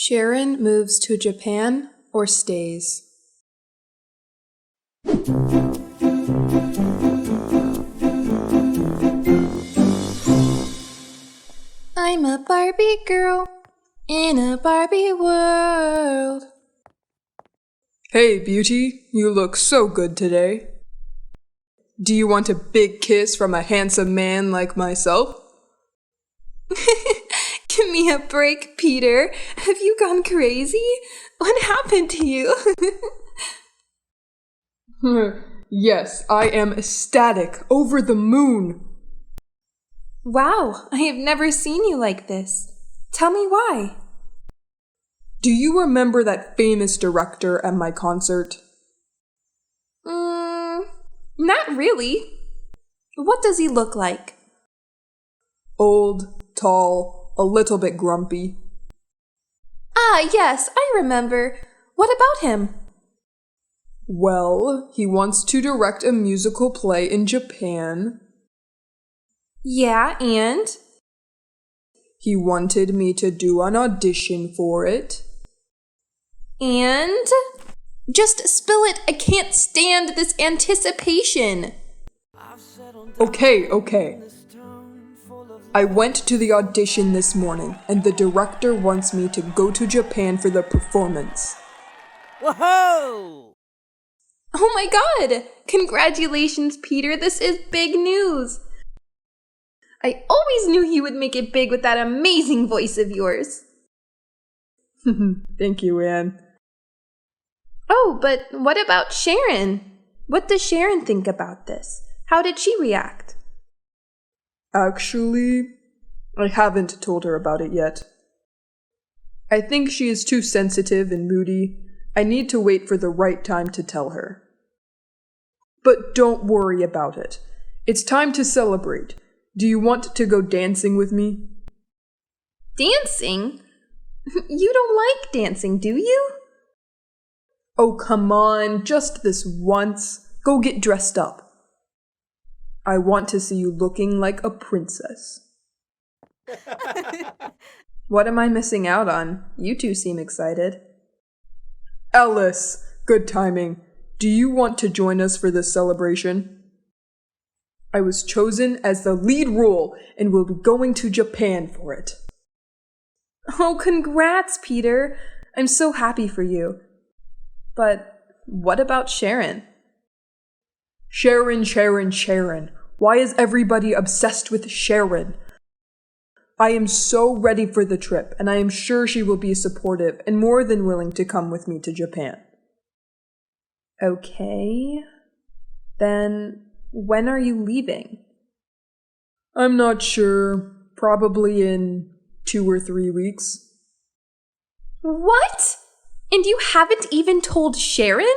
Sharon moves to Japan or stays. I'm a Barbie girl in a Barbie world. Hey, beauty, you look so good today. Do you want a big kiss from a handsome man like myself? Give me a break, Peter. Have you gone crazy? What happened to you? Yes, I am ecstatic, over the moon. Wow, I have never seen you like this. Tell me why. Do you remember that famous director at my concert? Not really. What does he look like? Old, tall, a little bit grumpy. Ah, yes, I remember. What about him? Well, he wants to direct a musical play in Japan. Yeah, and? He wanted me to do an audition for it. And? Just spill it. I can't stand this anticipation. Okay. I went to the audition this morning, and the director wants me to go to Japan for the performance. Whoa! Oh my god! Congratulations, Peter. This is big news. I always knew you would make it big with that amazing voice of yours. Thank you, Anne. Oh, but what about Sharon? What does Sharon think about this? How did she react? Actually, I haven't told her about it yet. I think she is too sensitive and moody. I need to wait for the right time to tell her. But don't worry about it. It's time to celebrate. Do you want to go dancing with me? Dancing? You don't like dancing, do you? Oh, come on, just this once. Go get dressed up. I want to see you looking like a princess. What am I missing out on? You two seem excited. Alice, good timing. Do you want to join us for this celebration? I was chosen as the lead role and will be going to Japan for it. Oh, congrats, Peter. I'm so happy for you. But what about Sharon? Sharon. Why is everybody obsessed with Sharon? I am so ready for the trip, and I am sure she will be supportive and more than willing to come with me to Japan. Okay. Then when are you leaving? I'm not sure. Probably in 2 or 3 weeks. What? And you haven't even told Sharon?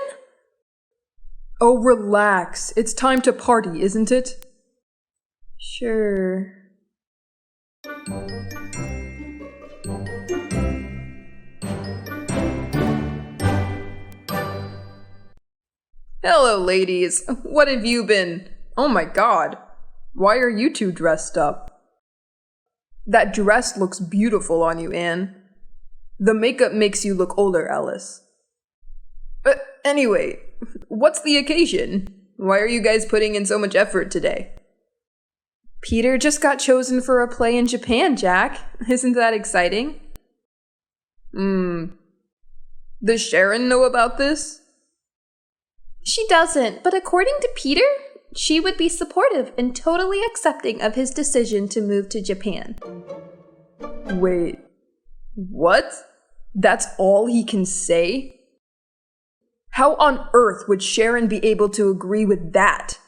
Oh, relax. It's time to party, isn't it? Sure. Hello, ladies. What have you been? Oh my god. Why are you two dressed up? That dress looks beautiful on you, Anne. The makeup makes you look older, Alice. Anyway, what's the occasion? Why are you guys putting in so much effort today? Peter just got chosen for a play in Japan, Jack. Isn't that exciting? Does Sharon know about this? She doesn't, but according to Peter, she would be supportive and totally accepting of his decision to move to Japan. Wait, what? That's all he can say? How on earth would Sharon be able to agree with that?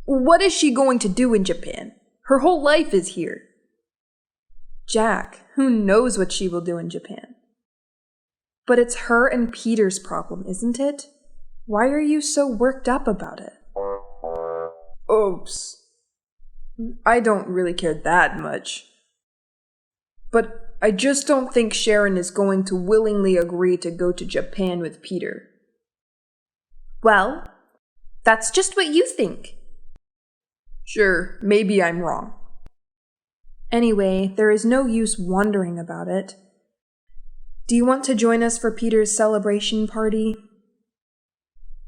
What is she going to do in Japan? Her whole life is here. Jack, who knows what she will do in Japan? But it's her and Peter's problem, isn't it? Why are you so worked up about it? Oops. I don't really care that much. But I just don't think Sharon is going to willingly agree to go to Japan with Peter. Well, that's just what you think. Sure, maybe I'm wrong. Anyway, there is no use wondering about it. Do you want to join us for Peter's celebration party?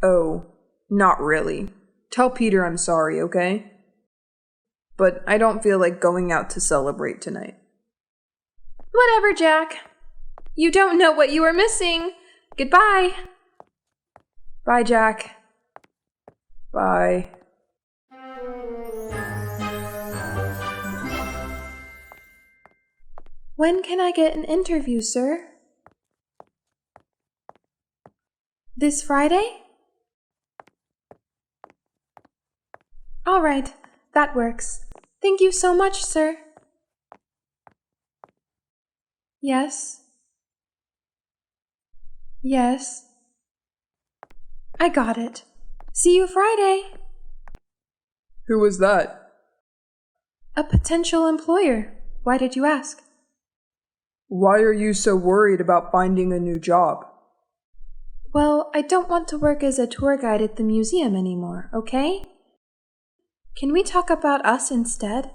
Oh, not really. Tell Peter I'm sorry, okay? But I don't feel like going out to celebrate tonight. Whatever, Jack. You don't know what you are missing. Goodbye. Bye, Jack. Bye. When can I get an interview, sir? This Friday? All right, that works. Thank you so much, sir. Yes. Yes. I got it. See you Friday. Who was that? A potential employer. Why did you ask? Why are you so worried about finding a new job? Well, I don't want to work as a tour guide at the museum anymore, okay? Can we talk about us instead?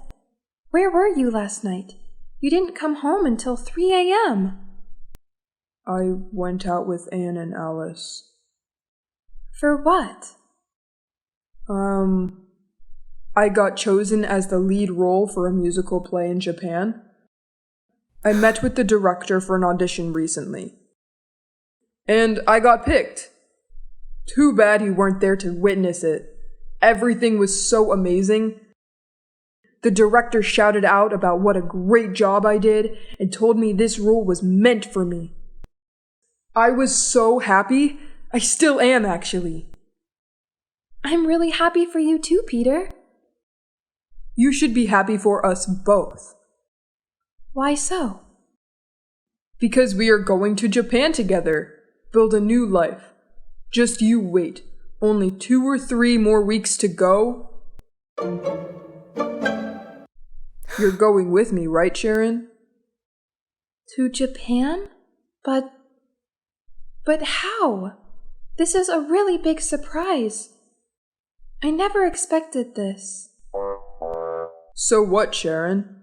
Where were you last night? You didn't come home until 3 a.m. I went out with Anne and Alice. For what? I got chosen as the lead role for a musical play in Japan. I met with the director for an audition recently. And I got picked. Too bad you weren't there to witness it. Everything was so amazing. The director shouted out about what a great job I did and told me this role was meant for me. I was so happy. I still am, actually. I'm really happy for you too, Peter. You should be happy for us both. Why so? Because we are going to Japan together. Build a new life. Just you wait. Only 2 or 3 more weeks to go. You're going with me, right, Sharon? To Japan? But how? This is a really big surprise. I never expected this. So what, Sharon?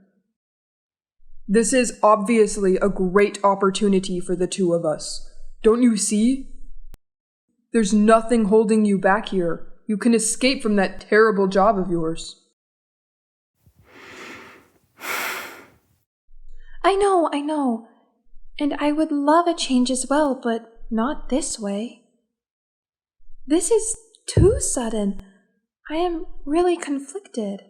This is obviously a great opportunity for the two of us. Don't you see? There's nothing holding you back here. You can escape from that terrible job of yours. I know. And I would love a change as well, but not this way. This is too sudden. I am really conflicted.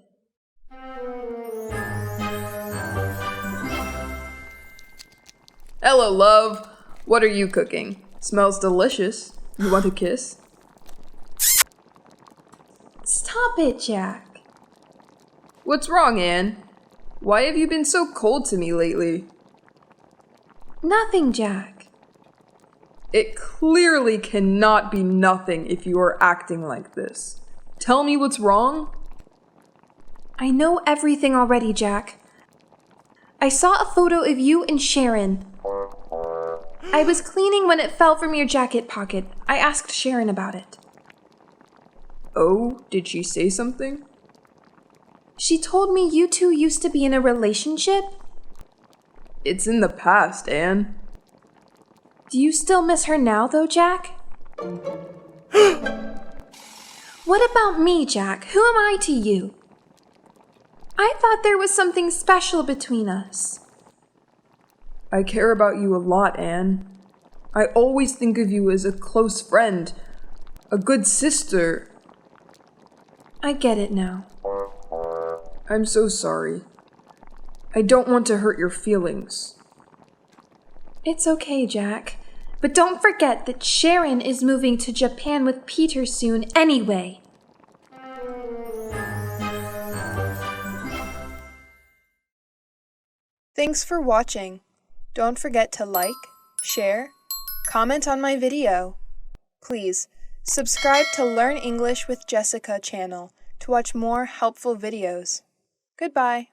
Hello, love. What are you cooking? Smells delicious. You want a kiss? Stop it, Jack. What's wrong, Anne? Why have you been so cold to me lately? Nothing, Jack. It clearly cannot be nothing if you are acting like this. Tell me what's wrong? I know everything already, Jack. I saw a photo of you and Sharon. I was cleaning when it fell from your jacket pocket. I asked Sharon about it. Oh, did she say something? She told me you two used to be in a relationship. It's in the past, Anne. Do you still miss her now, though, Jack? What about me, Jack? Who am I to you? I thought there was something special between us. I care about you a lot, Anne. I always think of you as a close friend, a good sister. I get it now. I'm so sorry. I don't want to hurt your feelings. It's okay, Jack. But don't forget that Sharon is moving to Japan with Peter soon anyway. Thanks for watching. Don't forget to like, share, comment on my video. Please, subscribe to Learn English with Jessica channel to watch more helpful videos. Goodbye.